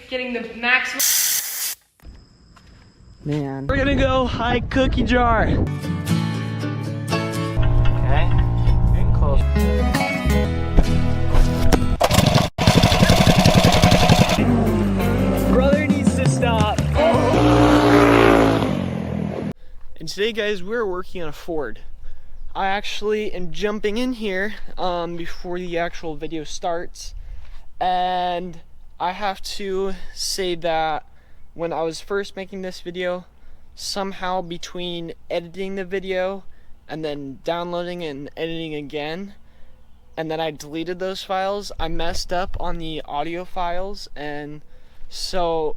getting the maximum. Man. We're gonna go hike Cookie Jar. Okay, getting close. Brother needs to stop. And today, guys, we're working on a Ford. I actually am jumping in here before the actual video starts, and I have to say that when I was first making this video, somehow between editing the video and then downloading and editing again, and then I deleted those files, I messed up on the audio files, and so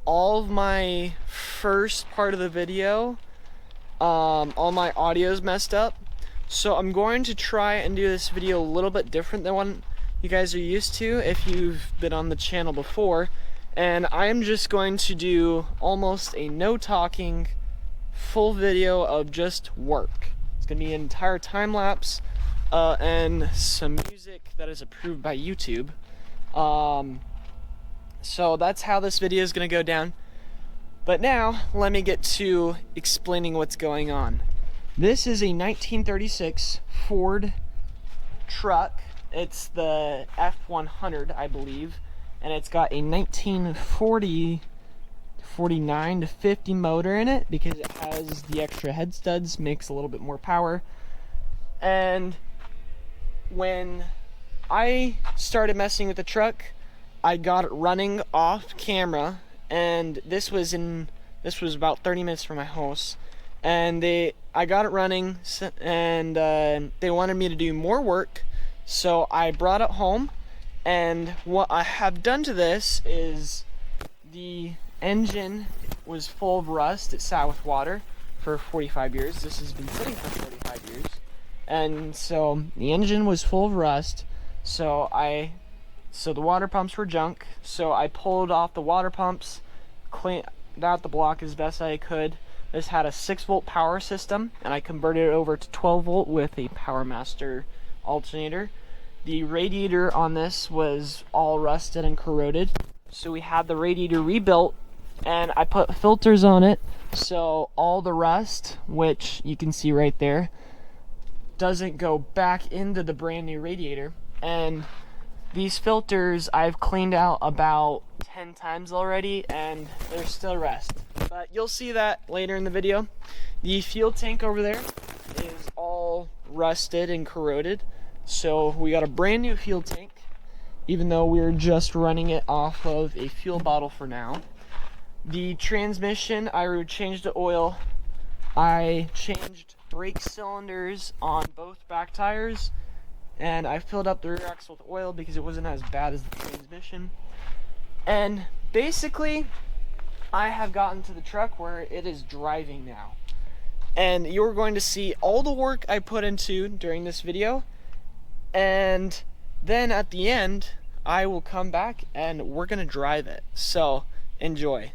all of my first part of the video, all my audio's messed up. So I'm going to try and do this video a little bit different than what you guys are used to if you've been on the channel before. And I am just going to do almost a no talking full video of just work. It's going to be an entire time lapse and some music that is approved by YouTube. So that's how this video is going to go down. But now let me get to explaining what's going on. This is a 1936 Ford truck. It's the F100, I believe. And it's got a 1949 to 50 motor in it because it has the extra head studs, makes a little bit more power. And when I started messing with the truck, I got it running off camera, and this was about 30 minutes from my house. And I got it running, and they wanted me to do more work, so I brought it home. And what I have done to this is the engine was full of rust. It sat with water for 45 years. This has been sitting for 45 years. And so the engine was full of rust. So the water pumps were junk. So I pulled off the water pumps, cleaned out the block as best I could. This had a 6-volt power system, and I converted it over to 12 volt with a Power Master alternator. The radiator on this was all rusted and corroded, so we had the radiator rebuilt, and I put filters on it so all the rust, which you can see right there, doesn't go back into the brand new radiator. And these filters I've cleaned out about 10 times already, and there's still rust, but you'll see that later in the video. The fuel tank over there is all rusted and corroded. So we got a brand new fuel tank, even though we're just running it off of a fuel bottle for now. The transmission, I changed the oil. I changed brake cylinders on both back tires, and I filled up the rear axle with oil because it wasn't as bad as the transmission. And basically, I have gotten to the truck where it is driving now. And you're going to see all the work I put into during this video. And then at the end, I will come back and we're gonna drive it. So enjoy.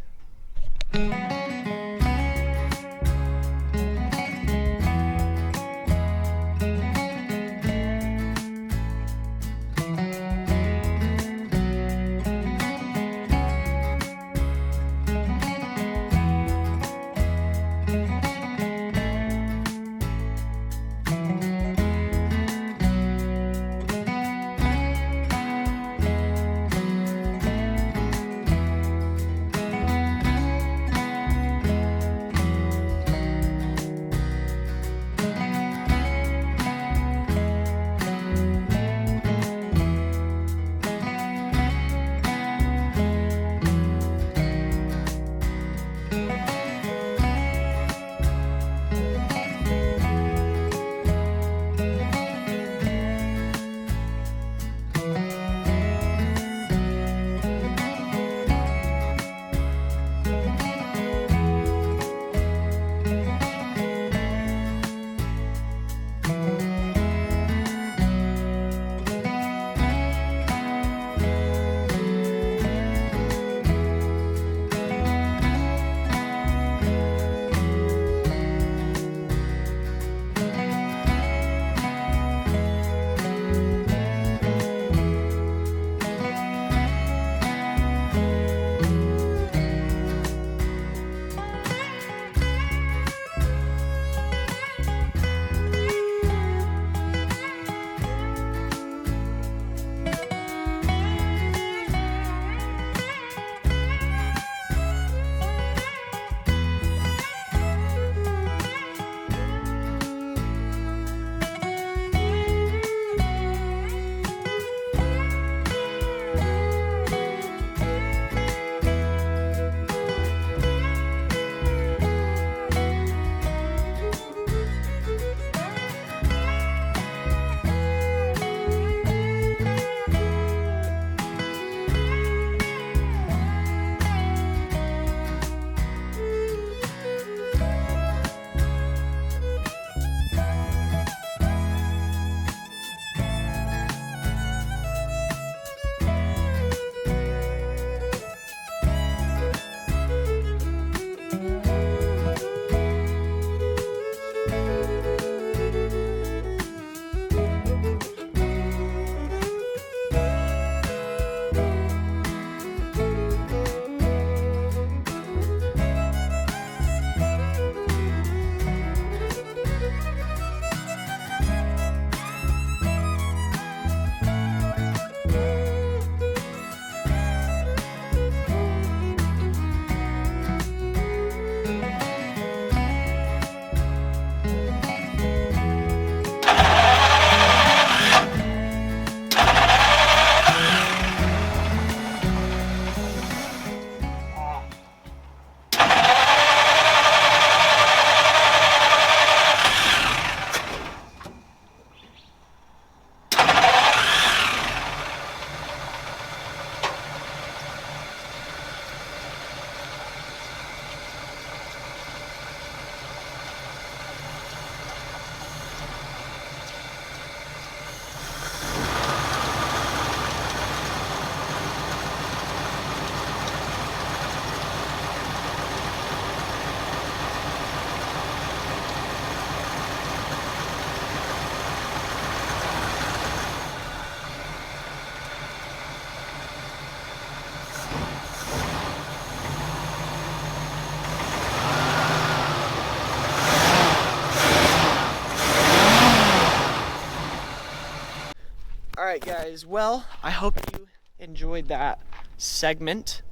as well. I hope you enjoyed that segment.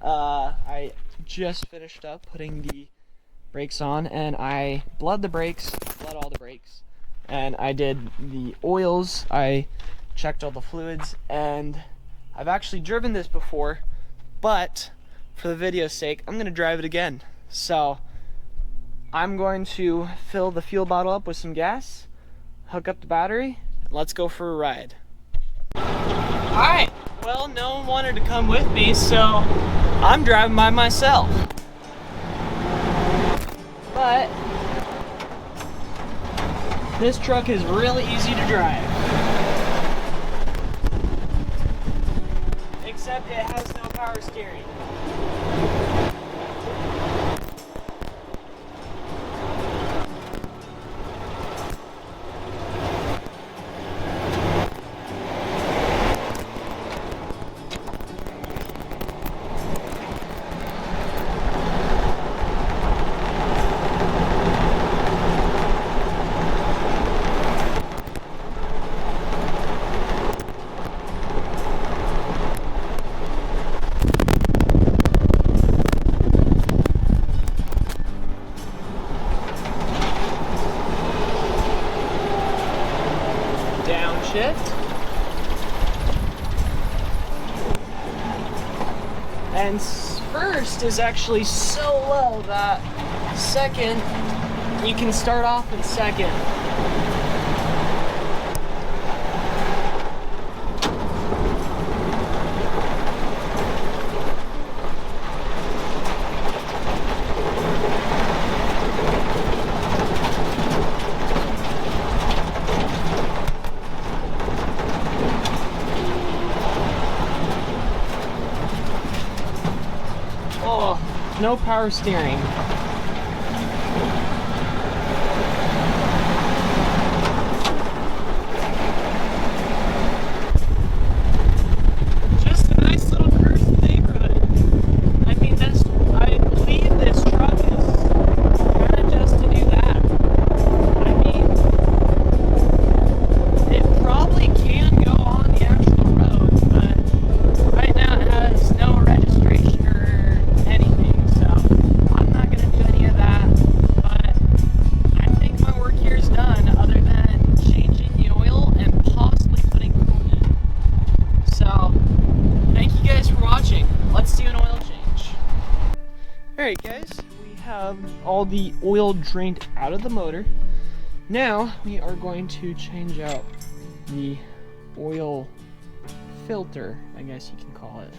I just finished up putting the brakes on, and I bled all the brakes, and I did the oils, I checked all the fluids, and I've actually driven this before, but for the video's sake, I'm gonna drive it again. So I'm going to fill the fuel bottle up with some gas, hook up the battery, and let's go for a ride. Alright, well, no one wanted to come with me, so I'm driving by myself. But this truck is really easy to drive. Except it has no power steering. Downshift. And first is actually so low that second, you can start off in second. Oh, no power steering. Just a nice little cruise neighborhood. I mean, I believe this truck is kind of just to do that. I mean, it probably can go on the actual road, but right now it has no registration or anything, so I'm not going to do any of that. But I think my work here is done, other than changing the oil and possibly putting coolant in. So thank you guys for watching. Let's do an oil change. Alright guys, we have all the oil drained out of the motor. Now we are going to change out the oil filter, I guess you can call it.